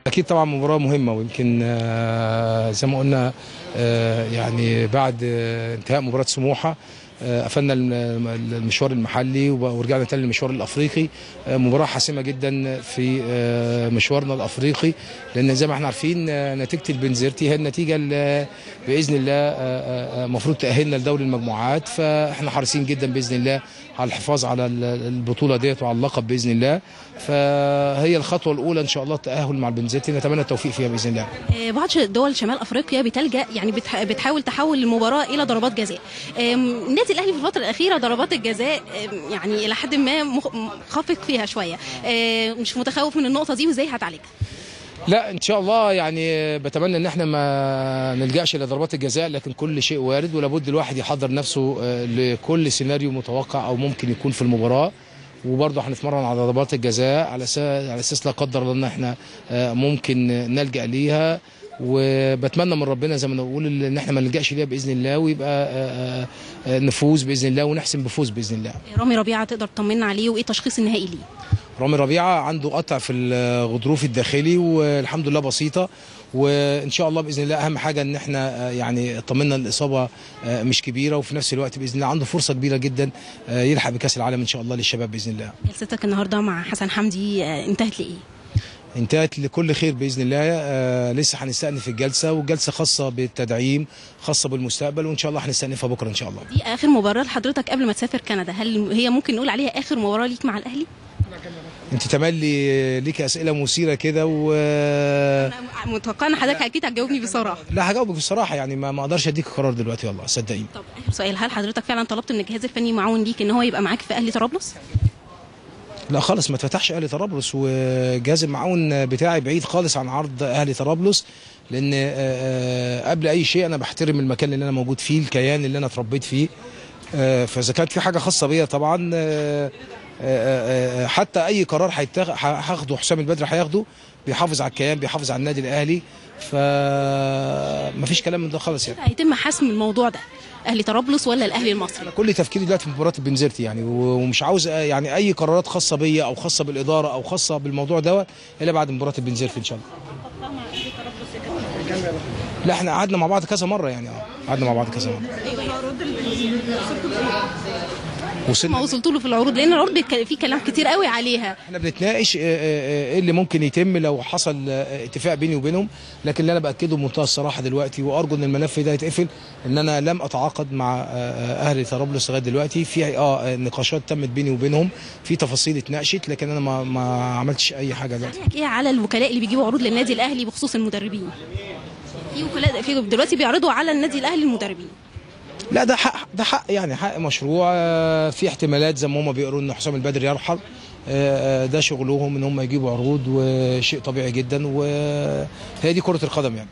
أكيد طبعا مباراة مهمة، ويمكن زي ما قلنا يعني بعد انتهاء مباراة سموحة قفلنا المشوار المحلي ورجعنا تاني للمشوار الافريقي. مباراه حاسمه جدا في مشوارنا الافريقي، لان زي ما احنا عارفين نتيجه البنزرتي هي النتيجه اللي باذن الله المفروض تاهلنا لدوري المجموعات، فاحنا حريصين جدا باذن الله على الحفاظ على البطوله ديت وعلى اللقب باذن الله. فهي الخطوه الاولى ان شاء الله التاهل مع البنزرتي، نتمنى التوفيق فيها باذن الله. بعض دول شمال افريقيا بتلجا يعني بتحاول تحول المباراه الى ضربات جزاء. النادي الاهلي في الفتره الاخيره ضربات الجزاء يعني الى حد ما خافق فيها شويه، مش متخوف من النقطه دي وازاي هتعالجها؟ لا ان شاء الله، يعني بتمنى ان احنا ما نلجاش الى ضربات الجزاء، لكن كل شيء وارد ولابد الواحد يحضر نفسه لكل سيناريو متوقع او ممكن يكون في المباراه. وبرضه هنتمرن على ضربات الجزاء على اساس لا قدر الله ان احنا ممكن نلجا ليها، وبتمنى من ربنا زي ما نقول ان احنا ما نلجاش ليها باذن الله، ويبقى نفوز باذن الله ونحسم بفوز باذن الله. رامي ربيعه تقدر تطمنا عليه وايه التشخيص النهائي ليه؟ رامي ربيعه عنده قطع في الغضروف الداخلي والحمد لله بسيطه، وان شاء الله باذن الله اهم حاجه ان احنا يعني طمنا الاصابه مش كبيره، وفي نفس الوقت باذن الله عنده فرصه كبيره جدا يلحق بكاس العالم ان شاء الله للشباب باذن الله. جلستك النهارده مع حسن حمدي انتهت لايه؟ انتهت لكل خير باذن الله. لسه هنستأنف الجلسه، والجلسه خاصه بالتدعيم خاصه بالمستقبل، وان شاء الله هنستأنفها بكره ان شاء الله. دي اخر مباراه لحضرتك قبل ما تسافر كندا، هل هي ممكن نقول عليها اخر مباراه ليك مع الاهلي؟ انت تملي ليك اسئله مثيره كده انا متوقعه ان حضرتك اكيد هتجاوبني بصراحه. لا هجاوبك بصراحه، يعني ما اقدرش اديك قرار دلوقتي والله صدقيني. طب اخر سؤال، هل حضرتك فعلا طلبت من الجهاز الفني معاون ليك ان هو يبقى معاك في اهلي طرابلس؟ لا خالص، ما اتفتحش اهلي طرابلس، وجهاز المعاون بتاعي بعيد خالص عن عرض اهلي طرابلس، لان قبل اي شيء انا بحترم المكان اللي انا موجود فيه، الكيان اللي انا اتربيت فيه. فاذا كانت في حاجه خاصه بيا طبعا حتى اي قرار هاخده حسام البدري هياخده بيحافظ على الكيان، بيحافظ على النادي الاهلي، فما فيش كلام من ده خالص. يعني هيتم حسم الموضوع ده اهلي طرابلس ولا الاهلي المصري؟ انا كل تفكيري دلوقتي في مباراه البنزرتي يعني، ومش عاوز يعني اي قرارات خاصه بيا او خاصه بالاداره او خاصه بالموضوع دوت الا بعد مباراه البنزرتي ان شاء الله. لا احنا قعدنا مع بعض كذا مره يعني، قعدنا مع بعض كذا مره. ما وصلتوا له في العروض؟ لان العروض في كلام كتير قوي عليها. احنا بنتناقش ايه اللي ممكن يتم لو حصل اتفاق بيني وبينهم، لكن اللي انا باكده بمنتهى الصراحه دلوقتي وارجو ان الملف ده يتقفل، ان انا لم اتعاقد مع اهلي طرابلس لغايه دلوقتي. في نقاشات تمت بيني وبينهم، في تفاصيل اتناقشت، لكن انا ما عملتش اي حاجه دلوقتي. ايه على الوكلاء اللي بيجيبوا عروض للنادي الاهلي بخصوص المدربين؟ في وكلاء في دلوقتي بيعرضوا على النادي الاهلي المدربين. لا ده حق يعني، حق مشروع. في احتمالات زي ما هم بيقولوا ان حسام البدري يرحل، ده شغلهم ان هم يجيبوا عروض، وشيء طبيعي جدا، وهي دي كرة القدم يعني.